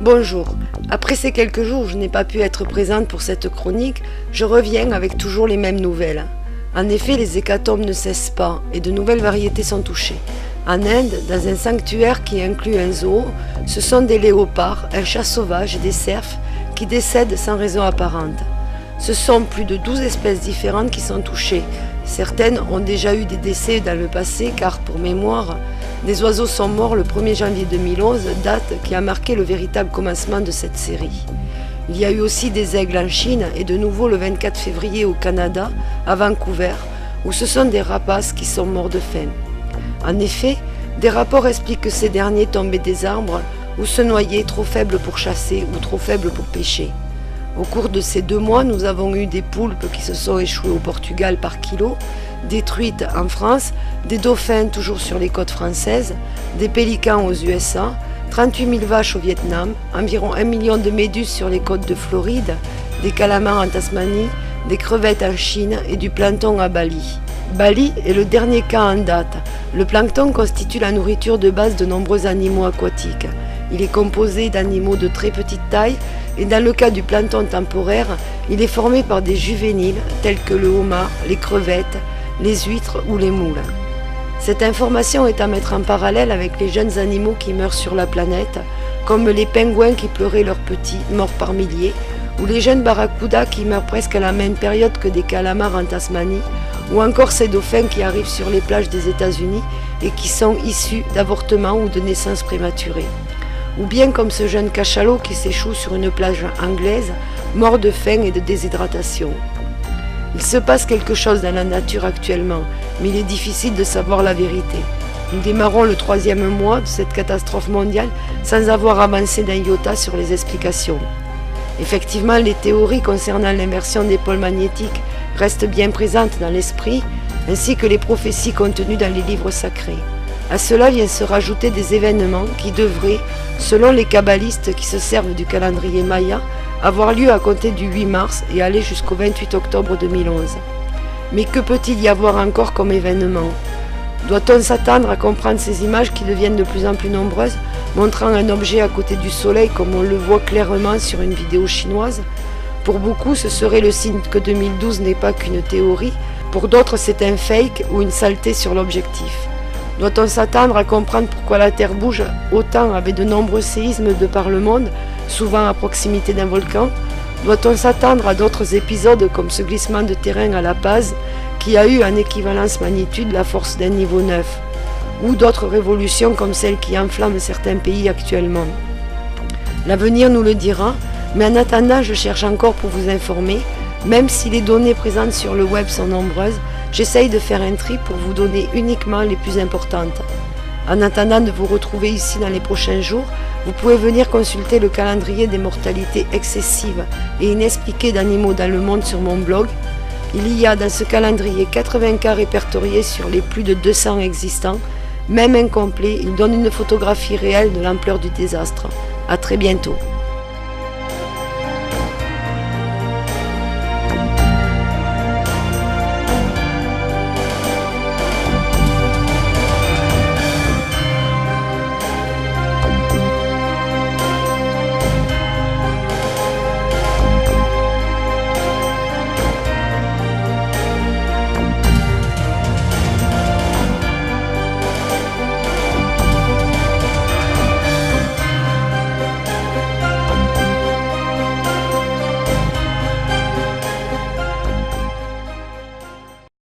Bonjour, après ces quelques jours où je n'ai pas pu être présente pour cette chronique, je reviens avec toujours les mêmes nouvelles. En effet, les hécatombes ne cessent pas et de nouvelles variétés sont touchées. En Inde, dans un sanctuaire qui inclut un zoo, ce sont des léopards, un chat sauvage et des cerfs qui décèdent sans raison apparente. Ce sont plus de 12 espèces différentes qui sont touchées. Certaines ont déjà eu des décès dans le passé car, pour mémoire, des oiseaux sont morts le 1er janvier 2011, date qui a marqué le véritable commencement de cette série. Il y a eu aussi des aigles en Chine et de nouveau le 24 février au Canada, à Vancouver, où ce sont des rapaces qui sont morts de faim. En effet, des rapports expliquent que ces derniers tombaient des arbres ou se noyaient trop faibles pour chasser ou trop faibles pour pêcher. Au cours de ces 2 mois, nous avons eu des poulpes qui se sont échouées au Portugal par kilo, des truites en France, des dauphins toujours sur les côtes françaises, des pélicans aux USA, 38 000 vaches au Vietnam, environ 1 million de méduses sur les côtes de Floride, des calamars en Tasmanie, des crevettes en Chine et du plancton à Bali. Bali est le dernier cas en date. Le plancton constitue la nourriture de base de nombreux animaux aquatiques. Il est composé d'animaux de très petite taille et dans le cas du plancton temporaire, il est formé par des juvéniles tels que le homard, les crevettes, les huîtres ou les moules. Cette information est à mettre en parallèle avec les jeunes animaux qui meurent sur la planète, comme les pingouins qui pleuraient leurs petits, morts par milliers, ou les jeunes barracudas qui meurent presque à la même période que des calamars en Tasmanie, ou encore ces dauphins qui arrivent sur les plages des États-Unis et qui sont issus d'avortements ou de naissances prématurées. Ou bien comme ce jeune cachalot qui s'échoue sur une plage anglaise, mort de faim et de déshydratation. Il se passe quelque chose dans la nature actuellement, mais il est difficile de savoir la vérité. Nous démarrons le 3e mois de cette catastrophe mondiale sans avoir avancé d'un iota sur les explications. Effectivement, les théories concernant l'inversion des pôles magnétiques restent bien présentes dans l'esprit, ainsi que les prophéties contenues dans les livres sacrés. À cela viennent se rajouter des événements qui devraient, selon les kabbalistes qui se servent du calendrier maya, avoir lieu à compter du 8 mars et aller jusqu'au 28 octobre 2011. Mais que peut-il y avoir encore comme événement ? Doit-on s'attendre à comprendre ces images qui deviennent de plus en plus nombreuses, montrant un objet à côté du soleil comme on le voit clairement sur une vidéo chinoise ? Pour beaucoup, ce serait le signe que 2012 n'est pas qu'une théorie, pour d'autres c'est un fake ou une saleté sur l'objectif. Doit-on s'attendre à comprendre pourquoi la Terre bouge autant avec de nombreux séismes de par le monde, souvent à proximité d'un volcan ? Doit-on s'attendre à d'autres épisodes comme ce glissement de terrain à La Paz, qui a eu en équivalence magnitude la force d'un niveau 9, ou d'autres révolutions comme celle qui enflamme certains pays actuellement? L'avenir nous le dira, mais en attendant, je cherche encore pour vous informer. Même si les données présentes sur le web sont nombreuses, j'essaye de faire un tri pour vous donner uniquement les plus importantes. En attendant de vous retrouver ici dans les prochains jours, vous pouvez venir consulter le calendrier des mortalités excessives et inexpliquées d'animaux dans le monde sur mon blog. Il y a dans ce calendrier 80 cas répertoriés sur les plus de 200 existants. Même incomplet, il donne une photographie réelle de l'ampleur du désastre. À très bientôt.